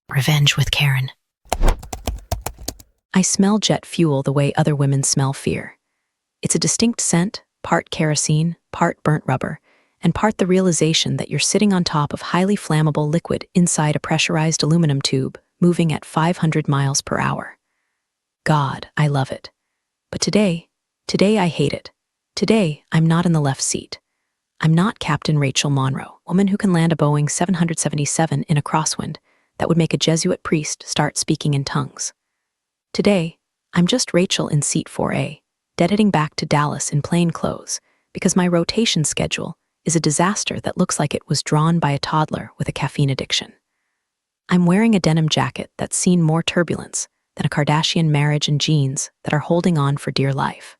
Revenge with Karen. I smell jet fuel the way other women smell fear. It's a distinct scent, part kerosene, part burnt rubber, and part the realization that you're sitting on top of highly flammable liquid inside a pressurized aluminum tube, moving at 500 miles per hour. God, I love it. But today I hate it. Today, I'm not in the left seat. I'm not Captain Rachel Monroe, woman who can land a Boeing 777 in a crosswind that would make a Jesuit priest start speaking in tongues. Today, I'm just Rachel in seat 4A, dead-heading back to Dallas in plain clothes, because my rotation schedule is a disaster that looks like it was drawn by a toddler with a caffeine addiction. I'm wearing a denim jacket that's seen more turbulence than a Kardashian marriage and jeans that are holding on for dear life.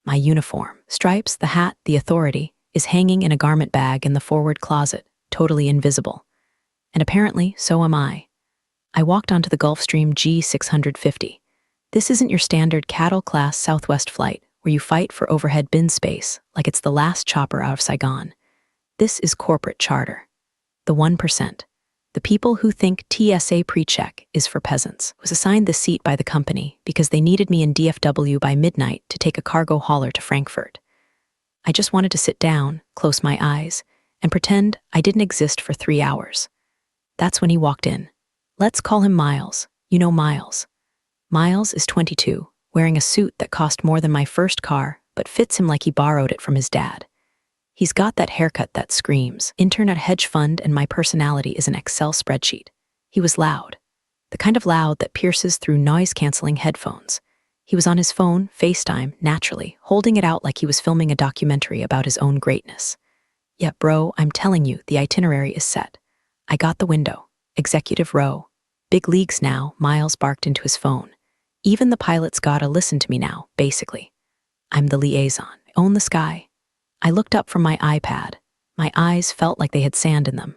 My uniform, stripes, the hat, the authority, is hanging in a garment bag in the forward closet, totally invisible. And apparently, so am I. I walked onto the Gulfstream G650. This isn't your standard cattle-class Southwest flight where you fight for overhead bin space like it's the last chopper out of Saigon. This is corporate charter. The 1%. The people who think TSA pre-check is for peasants. Was assigned this seat by the company because they needed me in DFW by midnight to take a cargo hauler to Frankfurt. I just wanted to sit down, close my eyes, and pretend I didn't exist for 3 hours. That's when he walked in. Let's call him Miles. You know Miles. Miles is 22, wearing a suit that cost more than my first car, but fits him like he borrowed it from his dad. He's got that haircut that screams, intern at hedge fund and my personality is an Excel spreadsheet. He was loud. The kind of loud that pierces through noise-canceling headphones. He was on his phone, FaceTime, naturally, holding it out like he was filming a documentary about his own greatness. Yeah, bro, I'm telling you, the itinerary is set. I got the window. Executive row. Big leagues now, Miles barked into his phone. Even the pilot's gotta listen to me now, basically. I'm the liaison. I own the sky. I looked up from my iPad. My eyes felt like they had sand in them.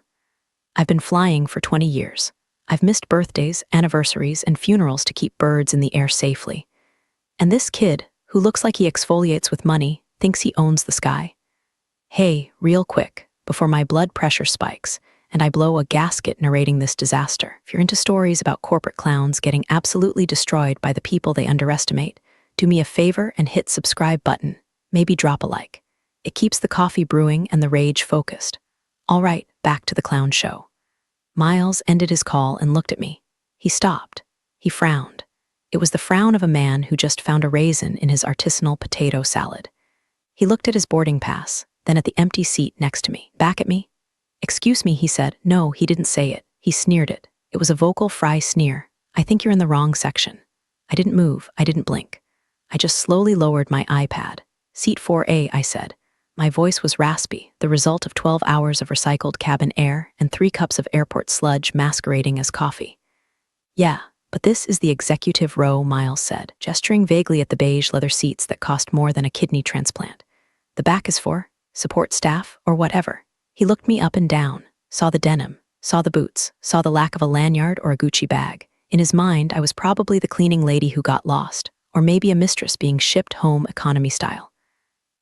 I've been flying for 20 years. I've missed birthdays, anniversaries, and funerals to keep birds in the air safely. And this kid, who looks like he exfoliates with money, thinks he owns the sky. Hey, real quick, before my blood pressure spikes, and I blow a gasket narrating this disaster. If you're into stories about corporate clowns getting absolutely destroyed by the people they underestimate, do me a favor and hit subscribe button. Maybe drop a like. It keeps the coffee brewing and the rage focused. All right, back to the clown show. Miles ended his call and looked at me. He stopped. He frowned. It was the frown of a man who just found a raisin in his artisanal potato salad. He looked at his boarding pass, then at the empty seat next to me. Back at me? Excuse me, he said. No, he didn't say it. He sneered it. It was a vocal fry sneer. I think you're in the wrong section. I didn't move. I didn't blink. I just slowly lowered my iPad. Seat 4A, I said. My voice was raspy, the result of 12 hours of recycled cabin air and 3 cups of airport sludge masquerading as coffee. Yeah, but this is the executive row, Miles said, gesturing vaguely at the beige leather seats that cost more than a kidney transplant. The back is for support staff or whatever. He looked me up and down, saw the denim, saw the boots, saw the lack of a lanyard or a Gucci bag. In his mind, I was probably the cleaning lady who got lost, or maybe a mistress being shipped home economy style.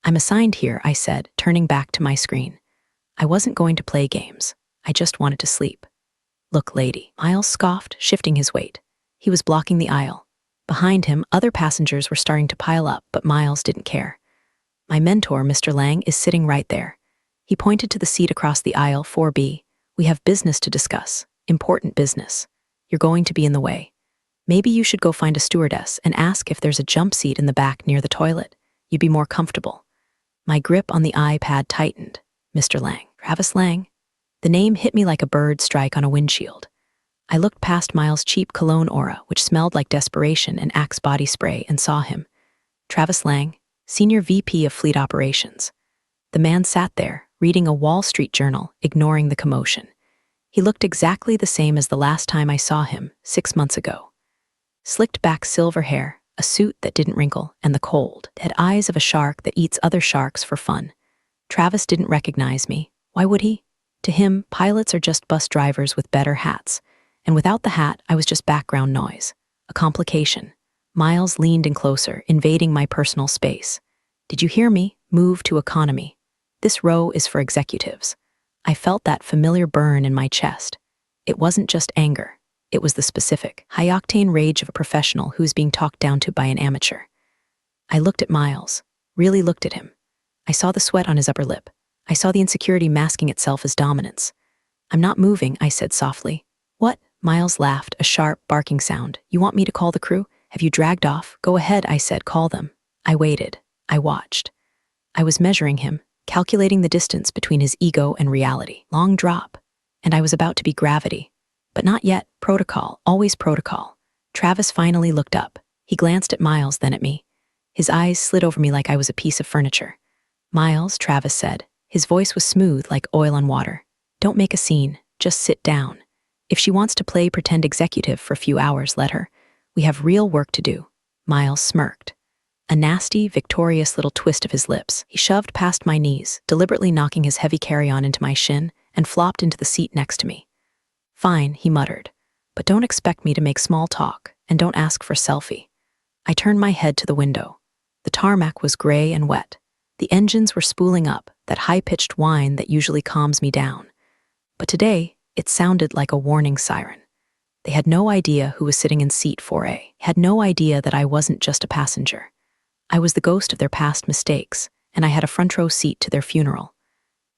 I'm assigned here, I said, turning back to my screen. I wasn't going to play games. I just wanted to sleep. Look, lady, Miles scoffed, shifting his weight. He was blocking the aisle. Behind him, other passengers were starting to pile up, but Miles didn't care. My mentor, Mr. Lang, is sitting right there. He pointed to the seat across the aisle, 4B. We have business to discuss. Important business. You're going to be in the way. Maybe you should go find a stewardess and ask if there's a jump seat in the back near the toilet. You'd be more comfortable. My grip on the iPad tightened. Mr. Lang. Travis Lang. The name hit me like a bird strike on a windshield. I looked past Miles' cheap cologne aura, which smelled like desperation and Axe body spray, and saw him. Travis Lang, Senior VP of Fleet Operations. The man sat there, reading a Wall Street journal, ignoring the commotion. He looked exactly the same as the last time I saw him, 6 months ago. Slicked back silver hair, a suit that didn't wrinkle, and the cold, dead eyes of a shark that eats other sharks for fun. Travis didn't recognize me. Why would he? To him, pilots are just bus drivers with better hats. And without the hat, I was just background noise. A complication. Miles leaned in closer, invading my personal space. Did you hear me? Move to economy. This row is for executives. I felt that familiar burn in my chest. It wasn't just anger. It was the specific, high-octane rage of a professional who's being talked down to by an amateur. I looked at Miles, really looked at him. I saw the sweat on his upper lip. I saw the insecurity masking itself as dominance. "I'm not moving," I said softly. "What?" Miles laughed, a sharp, barking sound. "You want me to call the crew? Have you dragged off?" "Go ahead," I said, "call them." I waited. I watched. I was measuring him, calculating the distance between his ego and reality. Long drop. And I was about to be gravity. But not yet. Protocol, always protocol. Travis finally looked up. He glanced at Miles, then at me. His eyes slid over me like I was a piece of furniture. "Miles," Travis said. His voice was smooth like oil on water. "Don't make a scene. Just sit down. If she wants to play pretend executive for a few hours, let her. We have real work to do." Miles smirked. A nasty, victorious little twist of his lips. He shoved past my knees, deliberately knocking his heavy carry-on into my shin, and flopped into the seat next to me. "Fine," he muttered. "But don't expect me to make small talk, and don't ask for a selfie." I turned my head to the window. The tarmac was gray and wet. The engines were spooling up, that high-pitched whine that usually calms me down. But today, it sounded like a warning siren. They had no idea who was sitting in seat 4A, had no idea that I wasn't just a passenger. I was the ghost of their past mistakes, and I had a front-row seat to their funeral.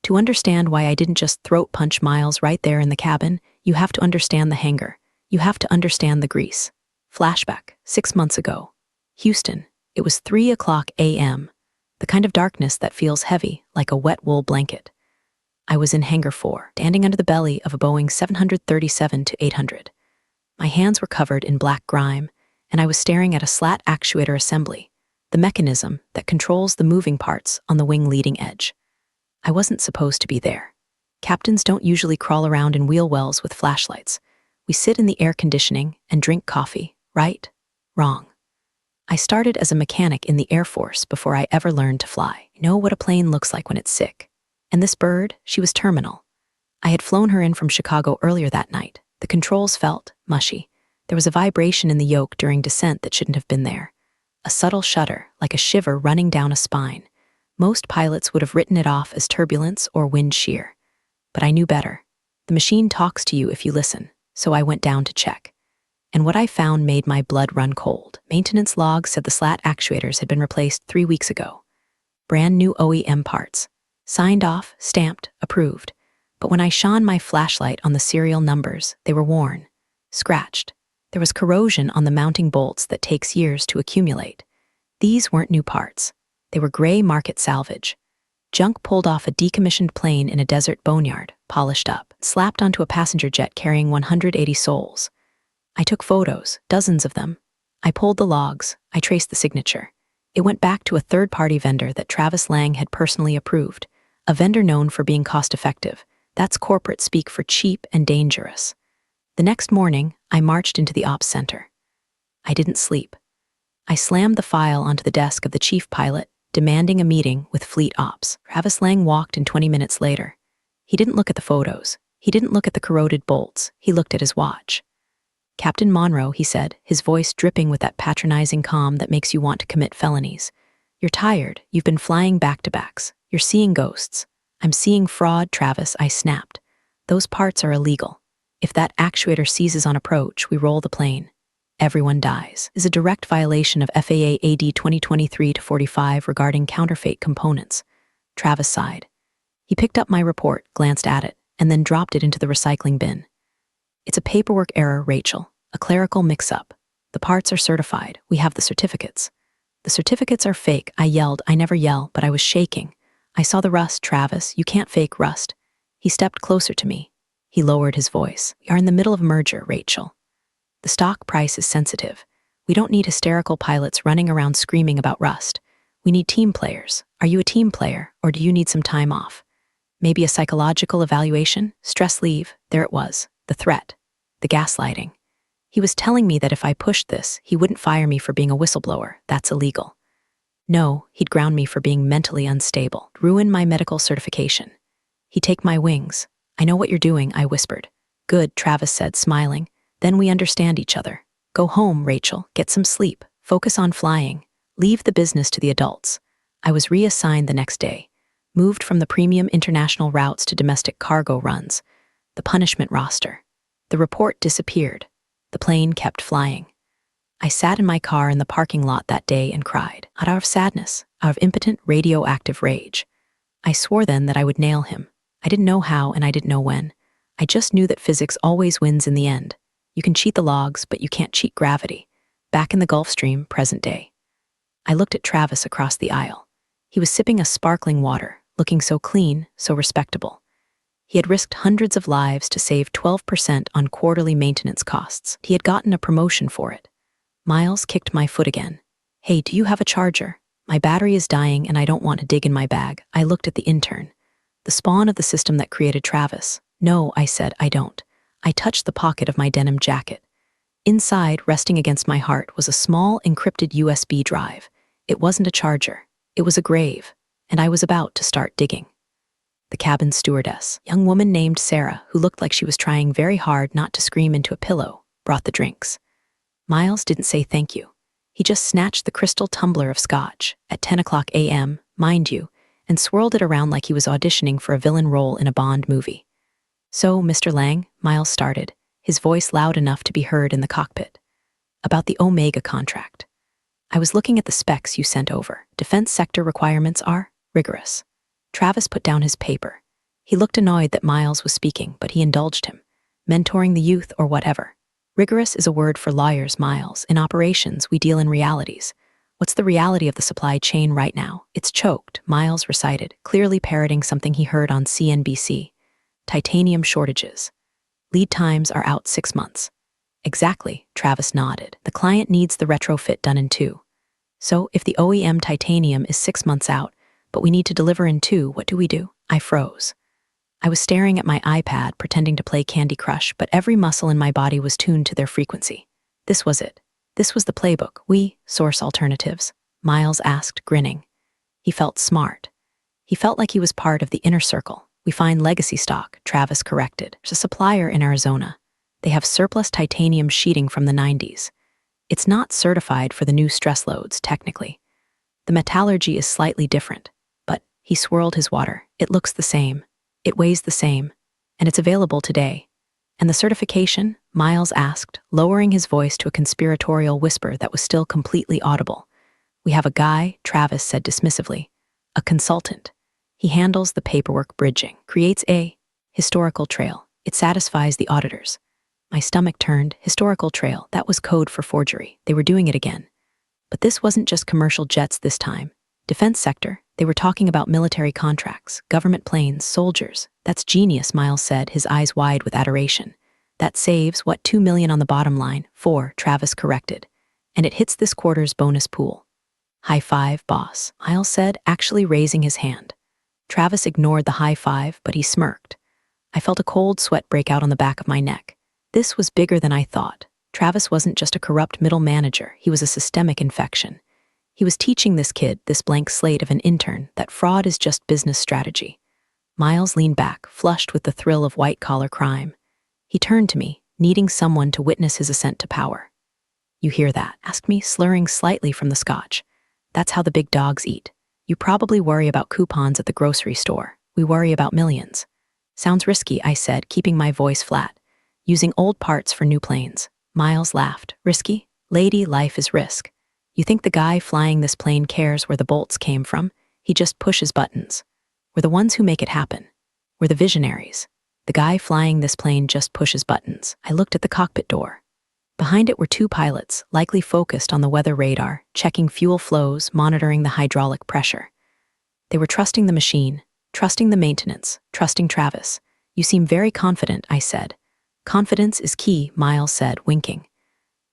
To understand why I didn't just throat punch Miles right there in the cabin, you have to understand the hangar. You have to understand the grease. Flashback, 6 months ago. Houston, it was 3:00 a.m., the kind of darkness that feels heavy, like a wet wool blanket. I was in Hangar 4, standing under the belly of a Boeing 737-800. My hands were covered in black grime, and I was staring at a slat actuator assembly, the mechanism that controls the moving parts on the wing leading edge. I wasn't supposed to be there. Captains don't usually crawl around in wheel wells with flashlights. We sit in the air conditioning and drink coffee, right? Wrong. I started as a mechanic in the Air Force before I ever learned to fly. I know what a plane looks like when it's sick. And this bird, she was terminal. I had flown her in from Chicago earlier that night. The controls felt mushy. There was a vibration in the yoke during descent that shouldn't have been there. A subtle shudder, like a shiver running down a spine. Most pilots would have written it off as turbulence or wind shear. But I knew better. The machine talks to you if you listen, so I went down to check. And what I found made my blood run cold. Maintenance log said the slat actuators had been replaced 3 weeks ago. Brand new OEM parts. Signed off, stamped, approved. But when I shone my flashlight on the serial numbers, they were worn, scratched. There was corrosion on the mounting bolts that takes years to accumulate. These weren't new parts. They were gray market salvage. Junk pulled off a decommissioned plane in a desert boneyard, polished up, slapped onto a passenger jet carrying 180 souls. I took photos, dozens of them. I pulled the logs. I traced the signature. It went back to a third-party vendor that Travis Lang had personally approved, a vendor known for being cost-effective. That's corporate speak for cheap and dangerous. The next morning, I marched into the ops center. I didn't sleep. I slammed the file onto the desk of the chief pilot, demanding a meeting with fleet ops. Travis Lang walked in 20 minutes later. He didn't look at the photos. He didn't look at the corroded bolts. He looked at his watch. "Captain Monroe," he said, his voice dripping with that patronizing calm that makes you want to commit felonies. "You're tired. You've been flying back-to-backs. You're seeing ghosts." "I'm seeing fraud, Travis," I snapped. "Those parts are illegal. If that actuator seizes on approach, we roll the plane. Everyone dies." Is a direct violation of FAA AD 2023-45 regarding counterfeit components. Travis sighed. He picked up my report, glanced at it, and then dropped it into the recycling bin. "It's a paperwork error, Rachel. A clerical mix-up. The parts are certified. We have the certificates." "The certificates are fake," I yelled. I never yell, but I was shaking. "I saw the rust, Travis. You can't fake rust." He stepped closer to me. He lowered his voice. "We are in the middle of a merger, Rachel. The stock price is sensitive. We don't need hysterical pilots running around screaming about rust. We need team players. Are you a team player, or do you need some time off? Maybe a psychological evaluation? Stress leave?" There it was. The threat. The gaslighting. He was telling me that if I pushed this, he wouldn't fire me for being a whistleblower. That's illegal. No, he'd ground me for being mentally unstable, ruin my medical certification. He'd take my wings. "I know what you're doing," I whispered. "Good," Travis said, smiling. "Then we understand each other. Go home, Rachel. Get some sleep. Focus on flying. Leave the business to the adults." I was reassigned the next day, moved from the premium international routes to domestic cargo runs. The punishment roster. The report disappeared. The plane kept flying. I sat in my car in the parking lot that day and cried, not out of sadness, out of impotent radioactive rage. I swore then that I would nail him. I didn't know how and I didn't know when. I just knew that physics always wins in the end. You can cheat the logs, but you can't cheat gravity. Back in the Gulf Stream, present day. I looked at Travis across the aisle. He was sipping a sparkling water, looking so clean, so respectable. He had risked hundreds of lives to save 12% on quarterly maintenance costs. He had gotten a promotion for it. Miles kicked my foot again. Hey, do you have a charger? My battery is dying and I don't want to dig in my bag. I looked at the intern, the spawn of the system that created Travis. No, I said, I don't. I touched the pocket of my denim jacket. Inside, resting against my heart, was a small encrypted USB drive. It wasn't a charger. It was a grave, and I was about to start digging. The cabin stewardess, a young woman named Sarah, who looked like she was trying very hard not to scream into a pillow, brought the drinks. Miles didn't say thank you. He just snatched the crystal tumbler of scotch, at 10 o'clock a.m., mind you, and swirled it around like he was auditioning for a villain role in a Bond movie. So, Mr. Lang, Miles started, his voice loud enough to be heard in the cockpit. About the Omega contract. I was looking at the specs you sent over. Defense sector requirements are rigorous. Travis put down his paper. He looked annoyed that Miles was speaking, but he indulged him. Mentoring the youth or whatever. Rigorous is a word for lawyers, Miles. In operations, we deal in realities. What's the reality of the supply chain right now? It's choked, Miles recited, clearly parroting something he heard on CNBC. Titanium shortages. Lead times are out 6 months. Exactly, Travis nodded. The client needs the retrofit done in 2. So, if the OEM titanium is 6 months out, but we need to deliver in 2, what do? I froze. I was staring at my iPad, pretending to play Candy Crush, but every muscle in my body was tuned to their frequency. This was it. This was the playbook. We source alternatives, Miles asked, grinning. He felt smart. He felt like he was part of the inner circle. We find legacy stock, Travis corrected. There's a supplier in Arizona. They have surplus titanium sheeting from the 90s. It's not certified for the new stress loads, technically. The metallurgy is slightly different, but he swirled his water. It looks the same. It weighs the same, and it's available today. And the certification? Miles asked, lowering his voice to a conspiratorial whisper that was still completely audible. We have a guy, Travis said dismissively, a consultant. He handles the paperwork bridging, creates a historical trail. It satisfies the auditors. My stomach turned. Historical trail, that was code for forgery. They were doing it again. But this wasn't just commercial jets this time. Defense sector, they were talking about military contracts, government planes, soldiers. That's genius, Miles said, his eyes wide with adoration. That saves, what, $2 million on the bottom line? 4, Travis corrected. And it hits this quarter's bonus pool. High five, boss, Miles said, actually raising his hand. Travis ignored the high five, but he smirked. I felt a cold sweat break out on the back of my neck. This was bigger than I thought. Travis wasn't just a corrupt middle manager, he was a systemic infection. He was teaching this kid, this blank slate of an intern, that fraud is just business strategy. Miles leaned back, flushed with the thrill of white-collar crime. He turned to me, needing someone to witness his ascent to power. You hear that? Asked me, slurring slightly from the scotch. That's how the big dogs eat. You probably worry about coupons at the grocery store. We worry about millions. Sounds risky, I said, keeping my voice flat. Using old parts for new planes. Miles laughed. Risky? Lady, life is risk. You think the guy flying this plane cares where the bolts came from? He just pushes buttons. We're the ones who make it happen. We're the visionaries. The guy flying this plane just pushes buttons. I looked at the cockpit door. Behind it were 2 pilots, likely focused on the weather radar, checking fuel flows, monitoring the hydraulic pressure. They were trusting the machine, trusting the maintenance, trusting Travis. You seem very confident, I said. Confidence is key, Miles said, winking.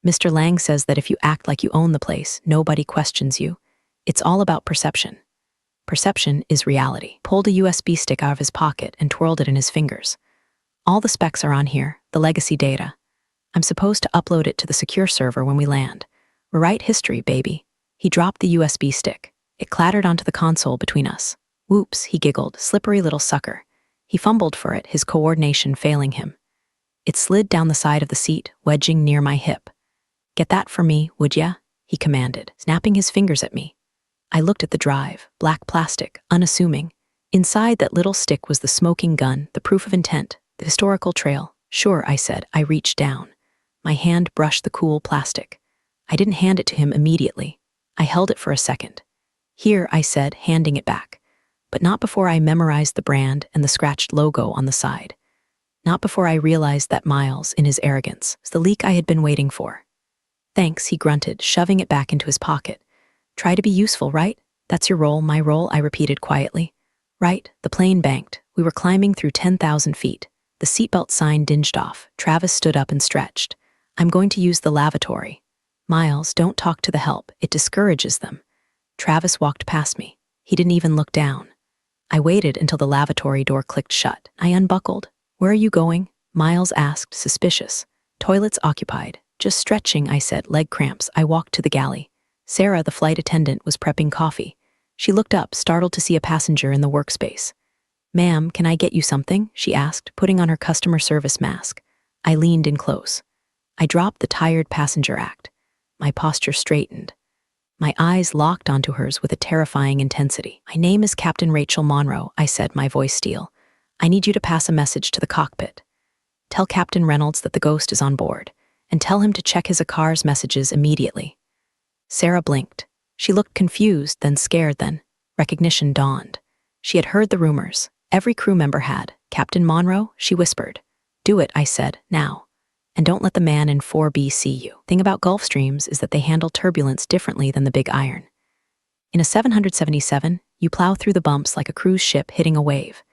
Mr. Lang says that if you act like you own the place, nobody questions you. It's all about perception. Perception is reality. Pulled a USB stick out of his pocket and twirled it in his fingers. All the specs are on here, the legacy data. I'm supposed to upload it to the secure server when we land. Rewrite history, baby. He dropped the USB stick. It clattered onto the console between us. Whoops, he giggled, slippery little sucker. He fumbled for it, his coordination failing him. It slid down the side of the seat, wedging near my hip. Get that for me, would ya? He commanded, snapping his fingers at me. I looked at the drive, black plastic, unassuming. Inside that little stick was the smoking gun, the proof of intent, the historical trail. Sure, I said. I reached down. My hand brushed the cool plastic. I didn't hand it to him immediately. I held it for a second. "Here," I said, handing it back. But not before I memorized the brand and the scratched logo on the side. Not before I realized that Miles, in his arrogance, was the leak I had been waiting for. "Thanks," he grunted, shoving it back into his pocket. "Try to be useful, right? That's your role, my role," I repeated quietly. Right, the plane banked. We were climbing through 10,000 feet. The seatbelt sign dinged off. Travis stood up and stretched. "I'm going to use the lavatory." "Miles, don't talk to the help. It discourages them." Travis walked past me. He didn't even look down. I waited until the lavatory door clicked shut. I unbuckled. "Where are you going?" Miles asked, suspicious. "Toilets occupied." "Just stretching," I said, leg cramps. I walked to the galley. Sarah, the flight attendant, was prepping coffee. She looked up, startled to see a passenger in the workspace. "Ma'am, can I get you something?" she asked, putting on her customer service mask. I leaned in close. I dropped the tired passenger act. My posture straightened. My eyes locked onto hers with a terrifying intensity. "My name is Captain Rachel Monroe," I said, my voice steel. "I need you to pass a message to the cockpit. Tell Captain Reynolds that the ghost is on board, and tell him to check his car's messages immediately." Sarah blinked. She looked confused, then scared, then recognition dawned. She had heard the rumors. Every crew member had. "Captain Monroe?" she whispered. "Do it," I said, "now. And don't let the man in 4B see you." Thing about Gulf Streams is that they handle turbulence differently than the Big Iron. In a 777, you plow through the bumps like a cruise ship hitting a wave.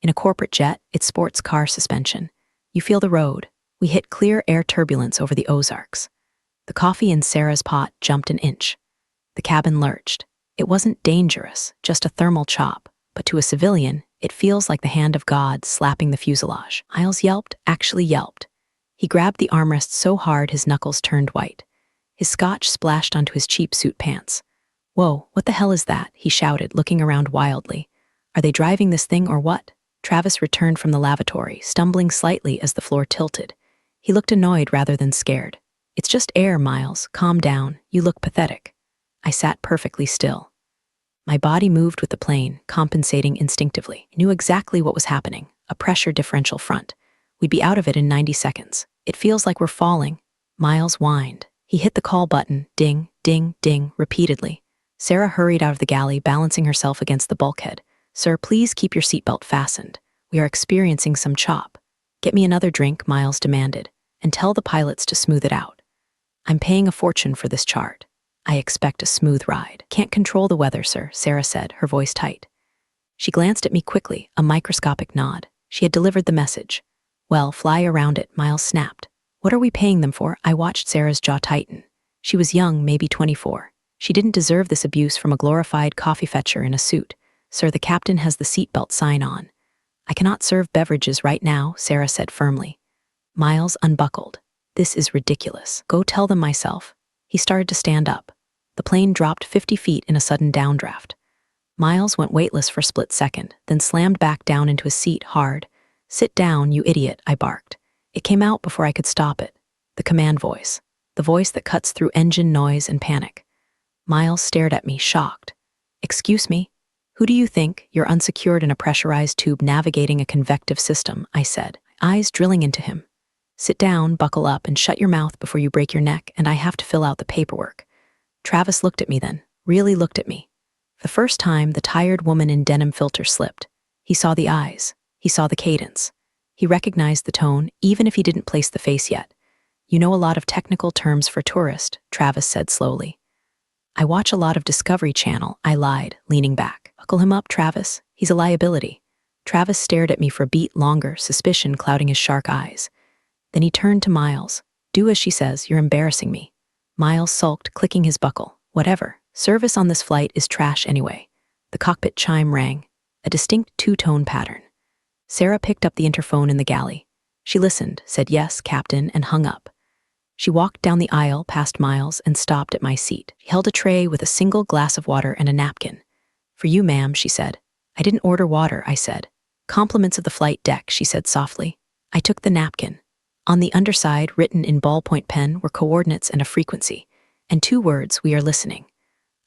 In a corporate jet, it's sports car suspension. You feel the road. We hit clear air turbulence over the Ozarks. The coffee in Sarah's pot jumped an inch. The cabin lurched. It wasn't dangerous, just a thermal chop, but to a civilian, it feels like the hand of God slapping the fuselage. Miles yelped, actually yelped. He grabbed the armrest so hard his knuckles turned white. His scotch splashed onto his cheap suit pants. "Whoa, what the hell is that?" he shouted, looking around wildly. "Are they driving this thing or what?" Travis returned from the lavatory, stumbling slightly as the floor tilted. He looked annoyed rather than scared. "It's just air, Miles. Calm down. You look pathetic." I sat perfectly still. My body moved with the plane, compensating instinctively. I knew exactly what was happening. A pressure differential front. We'd be out of it in 90 seconds. "It feels like we're falling." Miles whined. He hit the call button, ding, ding, ding, repeatedly. Sarah hurried out of the galley, balancing herself against the bulkhead. "Sir, please keep your seatbelt fastened. We are experiencing some chop." "Get me another drink," Miles demanded, "and tell the pilots to smooth it out. I'm paying a fortune for this chart. I expect a smooth ride." "Can't control the weather, sir," Sarah said, her voice tight. She glanced at me quickly, a microscopic nod. She had delivered the message. "Well, fly around it," Miles snapped. "What are we paying them for?" I watched Sarah's jaw tighten. She was young, maybe 24. She didn't deserve this abuse from a glorified coffee fetcher in a suit. "Sir, the captain has the seatbelt sign on." "I cannot serve beverages right now," Sarah said firmly. Miles unbuckled. "This is ridiculous. Go tell them myself." He started to stand up. The plane dropped 50 feet in a sudden downdraft. Miles went weightless for a split second, then slammed back down into his seat hard. "Sit down, you idiot," I barked. It came out before I could stop it. The command voice. The voice that cuts through engine noise and panic. Miles stared at me, shocked. "Excuse me? Who do you think? You're unsecured in a pressurized tube navigating a convective system," I said, eyes drilling into him. "Sit down, buckle up, and shut your mouth before you break your neck, and I have to fill out the paperwork." Travis looked at me then, really looked at me. For the first time, the tired woman in denim filter slipped. He saw the eyes. He saw the cadence. He recognized the tone, even if he didn't place the face yet. "You know a lot of technical terms for tourist," Travis said slowly. "I watch a lot of Discovery Channel," I lied, leaning back. "Buckle him up, Travis. He's a liability." Travis stared at me for a beat longer, suspicion clouding his shark eyes. Then he turned to Miles. "Do as she says, you're embarrassing me." Miles sulked, clicking his buckle. "Whatever. Service on this flight is trash anyway." The cockpit chime rang, a distinct two-tone pattern. Sarah picked up the interphone in the galley. She listened, said yes, Captain, and hung up. She walked down the aisle past Miles and stopped at my seat. She held a tray with a single glass of water and a napkin. "For you, ma'am," she said. "I didn't order water," I said. "Compliments of the flight deck," she said softly. I took the napkin. On the underside, written in ballpoint pen, were coordinates and a frequency, and 2 words, "We are listening."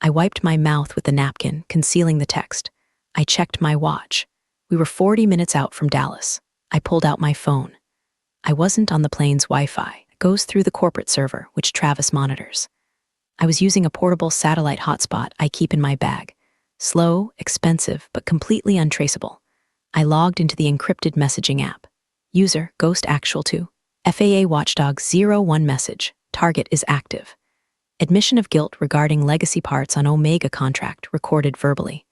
I wiped my mouth with the napkin, concealing the text. I checked my watch. We were 40 minutes out from Dallas. I pulled out my phone. I wasn't on the plane's Wi-Fi. goes through the corporate server, which Travis monitors. I was using a portable satellite hotspot I keep in my bag. Slow, expensive, but completely untraceable. I logged into the encrypted messaging app. User, Ghost Actual 2. FAA Watchdog 01 message. Target is active. Admission of guilt regarding legacy parts on Omega contract recorded verbally.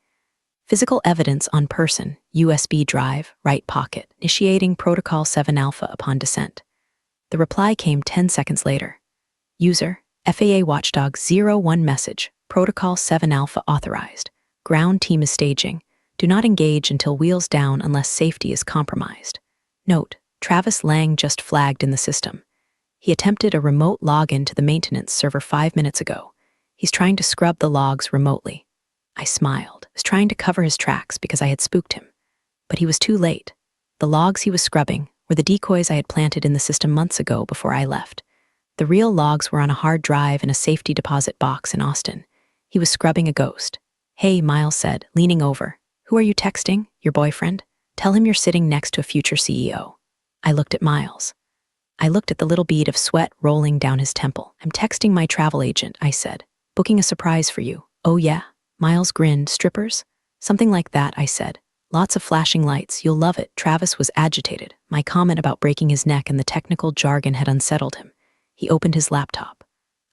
Physical evidence on person, USB drive, right pocket, initiating Protocol 7 Alpha upon descent. The reply came 10 seconds later. User, FAA Watchdog 01 message, Protocol 7 Alpha authorized. Ground team is staging. Do not engage until wheels down unless safety is compromised. Note, Travis Lang just flagged in the system. He attempted a remote login to the maintenance server 5 minutes ago. He's trying to scrub the logs remotely. I smiled. I was trying to cover his tracks because I had spooked him. But he was too late. The logs he was scrubbing were the decoys I had planted in the system months ago before I left. The real logs were on a hard drive in a safety deposit box in Austin. He was scrubbing a ghost. Hey, Miles said, leaning over. Who are you texting? Your boyfriend? Tell him you're sitting next to a future CEO. I looked at Miles. I looked at the little bead of sweat rolling down his temple. I'm texting my travel agent, I said. Booking a surprise for you. Oh yeah? Miles grinned. Strippers? Something like that, I said. Lots of flashing lights. You'll love it. Travis was agitated. My comment about breaking his neck and the technical jargon had unsettled him. He opened his laptop.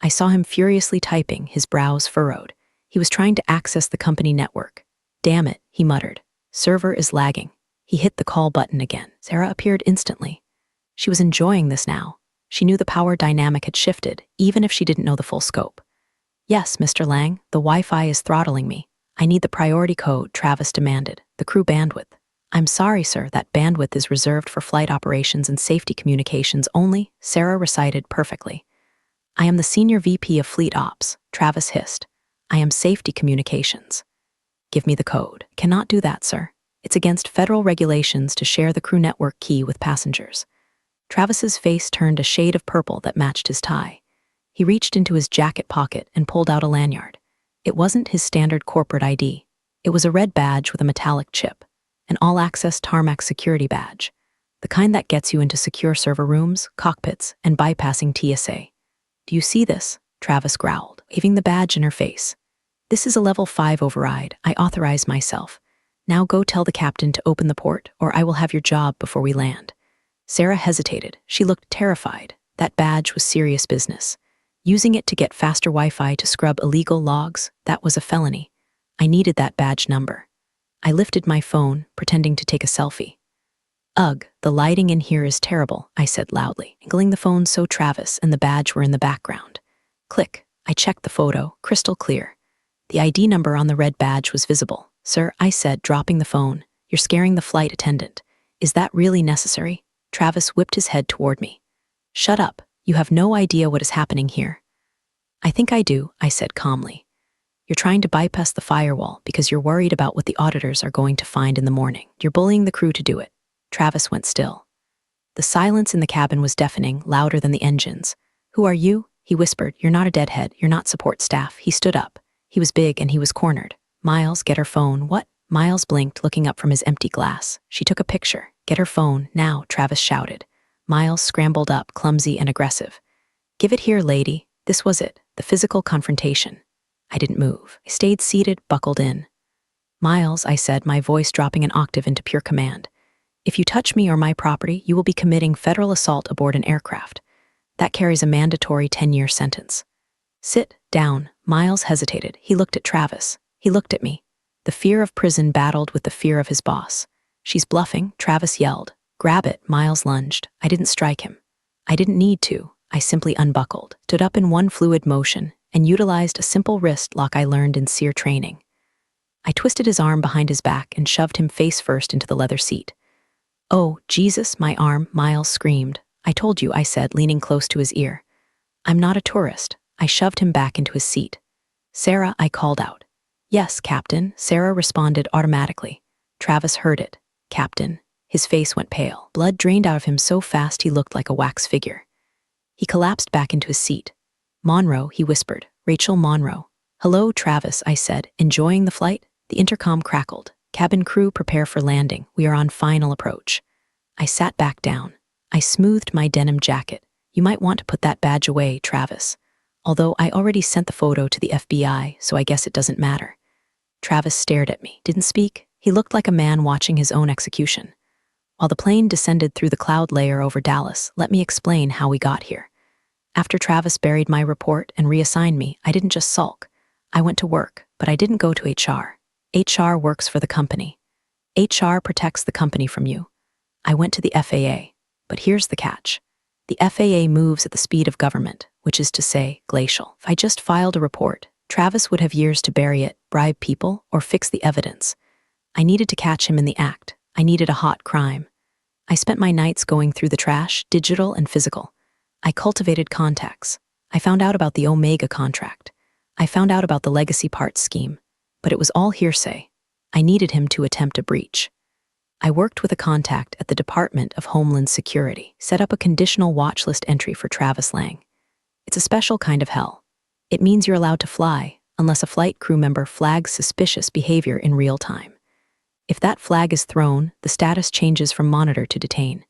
I saw him furiously typing, his brows furrowed. He was trying to access the company network. Damn it, he muttered. Server is lagging. He hit the call button again. Sarah appeared instantly. She was enjoying this now. She knew the power dynamic had shifted, even if she didn't know the full scope. Yes, Mr. Lang, the Wi-Fi is throttling me. I need the priority code, Travis demanded. The crew bandwidth. I'm sorry, sir, that bandwidth is reserved for flight operations and safety communications only, Sarah recited perfectly. I am the Senior VP of Fleet Ops, Travis hissed. I am safety communications. Give me the code. Cannot do that, sir. It's against federal regulations to share the crew network key with passengers. Travis's face turned a shade of purple that matched his tie. He reached into his jacket pocket and pulled out a lanyard. It wasn't his standard corporate ID. It was a red badge with a metallic chip. An all-access tarmac security badge, the kind that gets you into secure server rooms, cockpits, and bypassing TSA. Do you see this? Travis growled, waving the badge in her face. This is a level 5 override. I authorize myself. Now go tell the captain to open the port, or I will have your job before we land. Sarah hesitated. She looked terrified. That badge was serious business. Using it to get faster Wi-Fi to scrub illegal logs, that was a felony. I needed that badge number. I lifted my phone, pretending to take a selfie. Ugh, the lighting in here is terrible, I said loudly, angling the phone so Travis and the badge were in the background. Click. I checked the photo, crystal clear. The ID number on the red badge was visible. Sir, I said, dropping the phone, you're scaring the flight attendant. Is that really necessary? Travis whipped his head toward me. Shut up. You have no idea what is happening here. I think I do, I said calmly. You're trying to bypass the firewall because you're worried about what the auditors are going to find in the morning. You're bullying the crew to do it. Travis went still. The silence in the cabin was deafening, louder than the engines. Who are you? He whispered. You're not a deadhead. You're not support staff. He stood up. He was big and he was cornered. Miles, get her phone. What? Miles blinked, looking up from his empty glass. She took a picture. Get her phone, now, Travis shouted. Miles scrambled up, clumsy and aggressive. Give it here, lady. This was it, the physical confrontation. I didn't move. I stayed seated, buckled in. Miles, I said, my voice dropping an octave into pure command. If you touch me or my property, you will be committing federal assault aboard an aircraft. That carries a mandatory 10-year sentence. Sit down. Miles hesitated. He looked at Travis. He looked at me. The fear of prison battled with the fear of his boss. She's bluffing, Travis yelled. Grab it, Miles lunged. I didn't strike him. I didn't need to. I simply unbuckled, stood up in one fluid motion, and utilized a simple wrist lock I learned in SEER training. I twisted his arm behind his back and shoved him face first into the leather seat. Oh, Jesus, my arm, Miles screamed. I told you, I said, leaning close to his ear. I'm not a tourist. I shoved him back into his seat. Sarah, I called out. Yes, Captain, Sarah responded automatically. Travis heard it. Captain. His face went pale. Blood drained out of him so fast he looked like a wax figure. He collapsed back into his seat. Monroe, he whispered. Rachel Monroe. Hello, Travis, I said. Enjoying the flight? The intercom crackled. Cabin crew, prepare for landing. We are on final approach. I sat back down. I smoothed my denim jacket. You might want to put that badge away, Travis. Although I already sent the photo to the FBI, so I guess it doesn't matter. Travis stared at me, didn't speak. He looked like a man watching his own execution. While the plane descended through the cloud layer over Dallas, let me explain how we got here. After Travis buried my report and reassigned me, I didn't just sulk. I went to work, but I didn't go to HR. HR works for the company. HR protects the company from you. I went to the FAA, but here's the catch. The FAA moves at the speed of government, which is to say, glacial. If I just filed a report, Travis would have years to bury it, bribe people, or fix the evidence. I needed to catch him in the act. I needed a hot crime. I spent my nights going through the trash, digital and physical. I cultivated contacts. I found out about the Omega contract. I found out about the legacy parts scheme. But it was all hearsay. I needed him to attempt a breach. I worked with a contact at the Department of Homeland Security, set up a conditional watch list entry for Travis Lang. It's a special kind of hell. It means you're allowed to fly, unless a flight crew member flags suspicious behavior in real time. If that flag is thrown, the status changes from monitor to detain.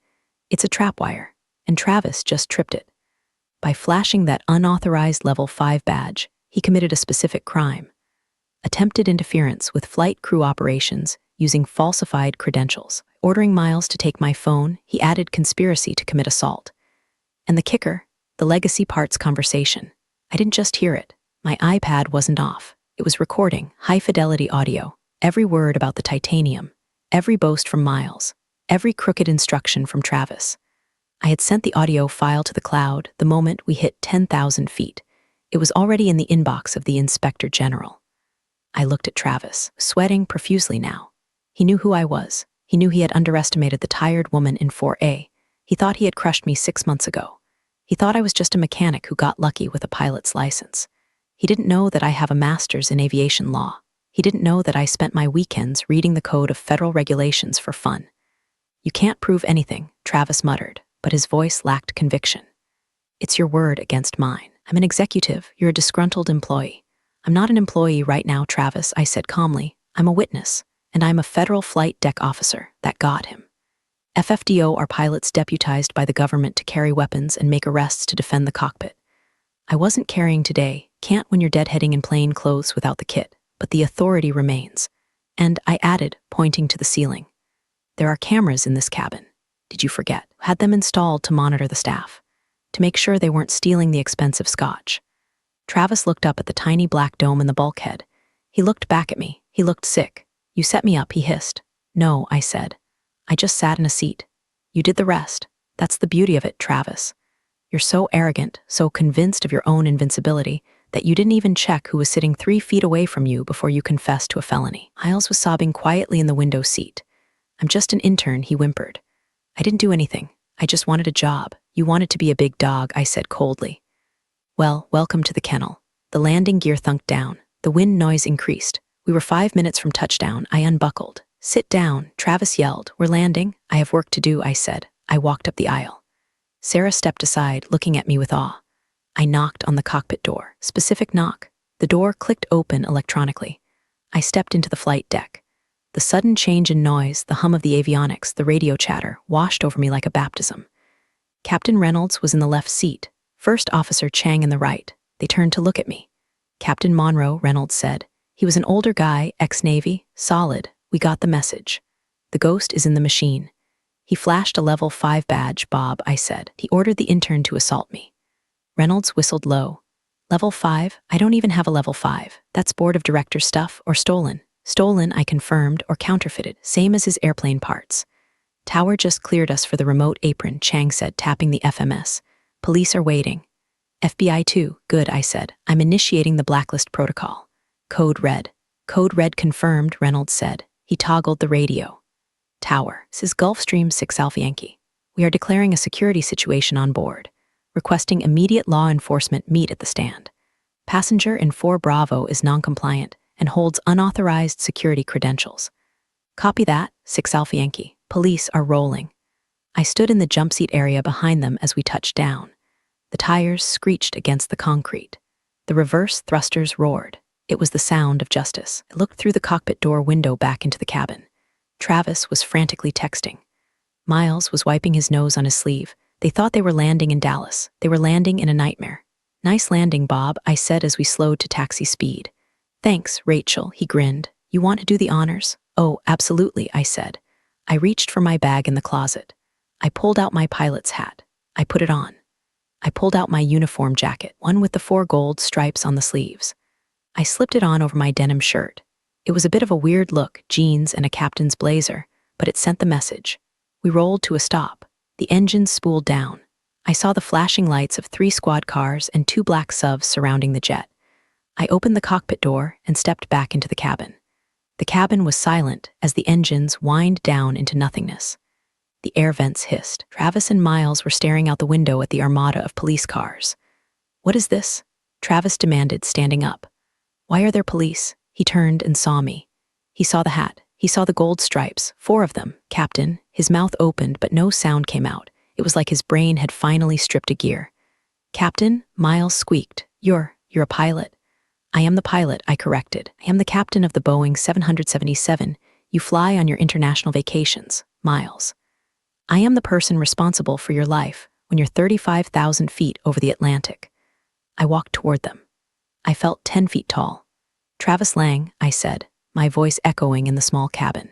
It's a trapwire, and Travis just tripped it. By flashing that unauthorized Level 5 badge, he committed a specific crime. Attempted interference with flight crew operations using falsified credentials. Ordering Miles to take my phone, he added conspiracy to commit assault. And the kicker, the legacy parts conversation. I didn't just hear it. My iPad wasn't off. It was recording high-fidelity audio, every word about the titanium, every boast from Miles, every crooked instruction from Travis. I had sent the audio file to the cloud the moment we hit 10,000 feet. It was already in the inbox of the Inspector General. I looked at Travis, sweating profusely now. He knew who I was. He knew he had underestimated the tired woman in 4A. He thought he had crushed me 6 months ago. He thought I was just a mechanic who got lucky with a pilot's license. He didn't know that I have a master's in aviation law. He didn't know that I spent my weekends reading the code of federal regulations for fun. You can't prove anything, Travis muttered, but his voice lacked conviction. It's your word against mine. I'm an executive. You're a disgruntled employee. I'm not an employee right now, Travis, I said calmly. I'm a witness, and I'm a federal flight deck officer. That got him. FFDO are pilots deputized by the government to carry weapons and make arrests to defend the cockpit. I wasn't carrying today, can't when you're deadheading in plain clothes without the kit, but the authority remains. And I added, pointing to the ceiling. There are cameras in this cabin. Did you forget? Had them installed to monitor the staff, to make sure they weren't stealing the expensive scotch. Travis looked up at the tiny black dome in the bulkhead. He looked back at me. He looked sick. You set me up, he hissed. No, I said. I just sat in a seat. You did the rest. That's the beauty of it, Travis. You're so arrogant, so convinced of your own invincibility, that you didn't even check who was sitting 3 feet away from you before you confessed to a felony. Miles was sobbing quietly in the window seat. I'm just an intern, he whimpered. I didn't do anything. I just wanted a job. You wanted to be a big dog, I said coldly. Well, welcome to the kennel. The landing gear thunked down. The wind noise increased. We were 5 minutes from touchdown. I unbuckled. Sit down, Travis yelled. We're landing. I have work to do, I said. I walked up the aisle. Sarah stepped aside, looking at me with awe. I knocked on the cockpit door. Specific knock. The door clicked open electronically. I stepped into the flight deck. The sudden change in noise, the hum of the avionics, the radio chatter, washed over me like a baptism. Captain Reynolds was in the left seat. First Officer Chang in the right. They turned to look at me. Captain Monroe, Reynolds said. He was an older guy, ex-Navy, solid. We got the message. The ghost is in the machine. He flashed a Level 5 badge, Bob, I said. He ordered the intern to assault me. Reynolds whistled low. Level 5? I don't even have a Level 5. That's board of directors stuff, or stolen. Stolen, I confirmed, or counterfeited, same as his airplane parts. Tower just cleared us for the remote apron, Chang said, tapping the FMS. Police are waiting. FBI too. Good, I said. I'm initiating the blacklist protocol. Code red. Code red confirmed, Reynolds said. He toggled the radio. Tower. This is Gulfstream 6 Alpha Yankee. We are declaring a security situation on board. Requesting immediate law enforcement meet at the stand. Passenger in 4 Bravo is non-compliant and holds unauthorized security credentials. Copy that, 6 Alpha Yankee. Police are rolling. I stood in the jump seat area behind them as we touched down. The tires screeched against the concrete. The reverse thrusters roared. It was the sound of justice. I looked through the cockpit door window back into the cabin. Travis was frantically texting. Miles was wiping his nose on his sleeve, They thought they were landing in Dallas. They were landing in a nightmare. Nice landing, Bob, I said as we slowed to taxi speed. Thanks, Rachel, he grinned. You want to do the honors? Oh, absolutely, I said. I reached for my bag in the closet. I pulled out my pilot's hat. I put it on. I pulled out my uniform jacket, one with the 4 gold stripes on the sleeves. I slipped it on over my denim shirt. It was a bit of a weird look, jeans and a captain's blazer, but it sent the message. We rolled to a stop. The engines spooled down. I saw the flashing lights of 3 squad cars and 2 black SUVs surrounding the jet. I opened the cockpit door and stepped back into the cabin. The cabin was silent as the engines whined down into nothingness. The air vents hissed. Travis and Miles were staring out the window at the armada of police cars. What is this? Travis demanded, standing up. Why are there police? He turned and saw me. He saw the hat. He saw the gold stripes, 4 of them, Captain. His mouth opened, but no sound came out. It was like his brain had finally stripped a gear. Captain, Miles squeaked. You're a pilot. I am the pilot, I corrected. I am the captain of the Boeing 777. You fly on your international vacations, Miles. I am the person responsible for your life when you're 35,000 feet over the Atlantic. I walked toward them. I felt 10 feet tall. Travis Lang, I said, my voice echoing in the small cabin.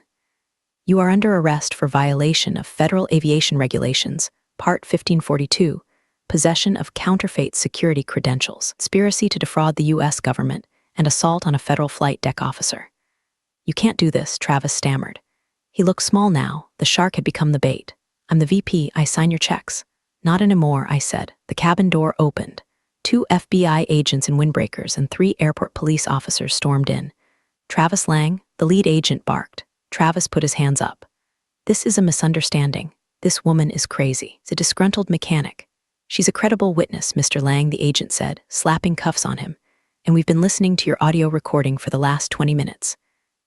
You are under arrest for violation of Federal Aviation Regulations, Part 1542, possession of counterfeit security credentials, conspiracy to defraud the U.S. government, and assault on a federal flight deck officer. You can't do this, Travis stammered. He looked small now. The shark had become the bait. I'm the VP. I sign your checks. Not anymore, I said. The cabin door opened. 2 FBI agents in windbreakers and 3 airport police officers stormed in. Travis Lang, the lead agent, barked. Travis put his hands up. This is a misunderstanding. This woman is crazy. It's a disgruntled mechanic. She's a credible witness, Mr. Lang, the agent said, slapping cuffs on him. And we've been listening to your audio recording for the last 20 minutes.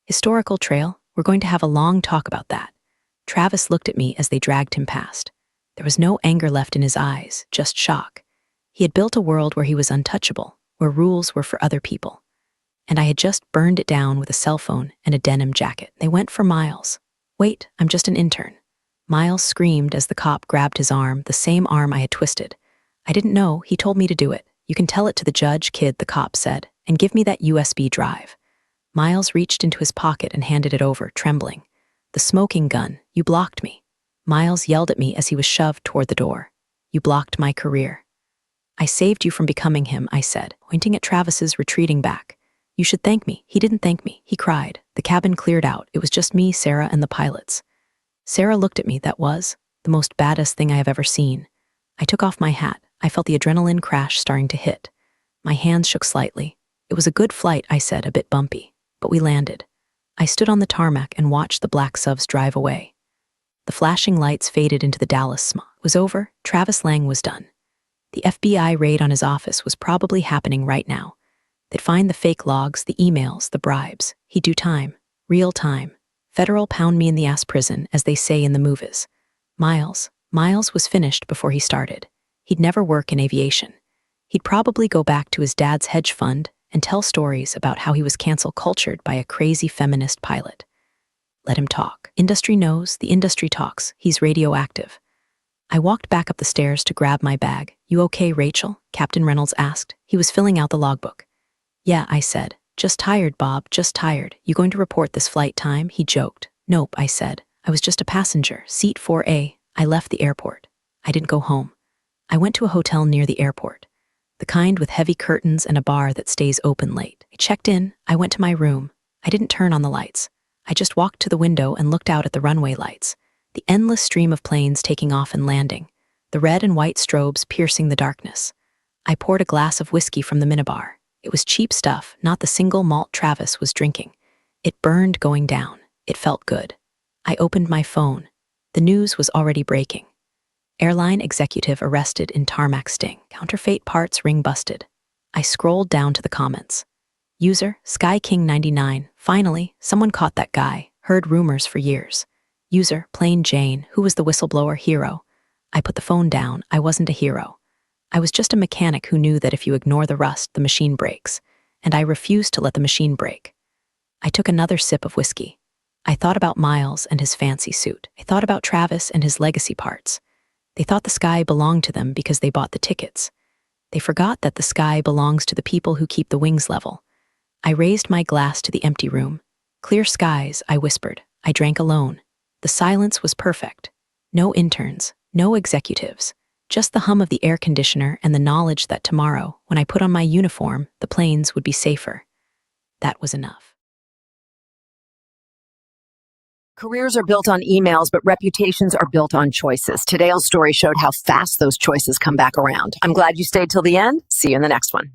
Historical trail, we're going to have a long talk about that. Travis looked at me as they dragged him past. There was no anger left in his eyes, just shock. He had built a world where he was untouchable, where rules were for other people. And I had just burned it down with a cell phone and a denim jacket. They went for Miles. Wait, I'm just an intern. Miles screamed as the cop grabbed his arm, the same arm I had twisted. I didn't know, he told me to do it. You can tell it to the judge, kid, the cop said, and give me that USB drive. Miles reached into his pocket and handed it over, trembling. The smoking gun, you blocked me. Miles yelled at me as he was shoved toward the door. You blocked my career. I saved you from becoming him, I said, pointing at Travis's retreating back. You should thank me. He didn't thank me, he cried. The cabin cleared out. It was just me, Sarah, and the pilots. Sarah looked at me. That was the most baddest thing I have ever seen. I took off my hat. I felt the adrenaline crash starting to hit. My hands shook slightly. It was a good flight, I said, a bit bumpy. But we landed. I stood on the tarmac and watched the black SUVs drive away. The flashing lights faded into the Dallas smog. It was over. Travis Lang was done. The FBI raid on his office was probably happening right now. They'd find the fake logs, the emails, the bribes. He'd do time. Real time. Federal pound-me-in-the-ass prison, as they say in the movies. Miles was finished before he started. He'd never work in aviation. He'd probably go back to his dad's hedge fund and tell stories about how he was cancel cultured by a crazy feminist pilot. Let him talk. Industry knows, the industry talks. He's radioactive. I walked back up the stairs to grab my bag. You okay, Rachel? Captain Reynolds asked. He was filling out the logbook. Yeah, I said. Just tired, Bob, just tired. You going to report this flight time? He joked. Nope, I said. I was just a passenger, seat 4A. I left the airport. I didn't go home. I went to a hotel near the airport. The kind with heavy curtains and a bar that stays open late. I checked in. I went to my room. I didn't turn on the lights. I just walked to the window and looked out at the runway lights. The endless stream of planes taking off and landing. The red and white strobes piercing the darkness. I poured a glass of whiskey from the minibar. It was cheap stuff, not the single malt Travis was drinking. It burned going down. It felt good. I opened my phone. The news was already breaking. Airline executive arrested in tarmac sting. Counterfeit parts ring busted. I scrolled down to the comments. User, SkyKing99. Finally, someone caught that guy. Heard rumors for years. User, Plain Jane. Who was the whistleblower hero? I put the phone down. I wasn't a hero. I was just a mechanic who knew that if you ignore the rust, the machine breaks. And I refused to let the machine break. I took another sip of whiskey. I thought about Miles and his fancy suit. I thought about Travis and his legacy parts. They thought the sky belonged to them because they bought the tickets. They forgot that the sky belongs to the people who keep the wings level. I raised my glass to the empty room. Clear skies, I whispered. I drank alone. The silence was perfect. No interns, no executives, just the hum of the air conditioner and the knowledge that tomorrow, when I put on my uniform, the planes would be safer. That was enough. Careers are built on emails, but reputations are built on choices. Today's story showed how fast those choices come back around. I'm glad you stayed till the end. See you in the next one.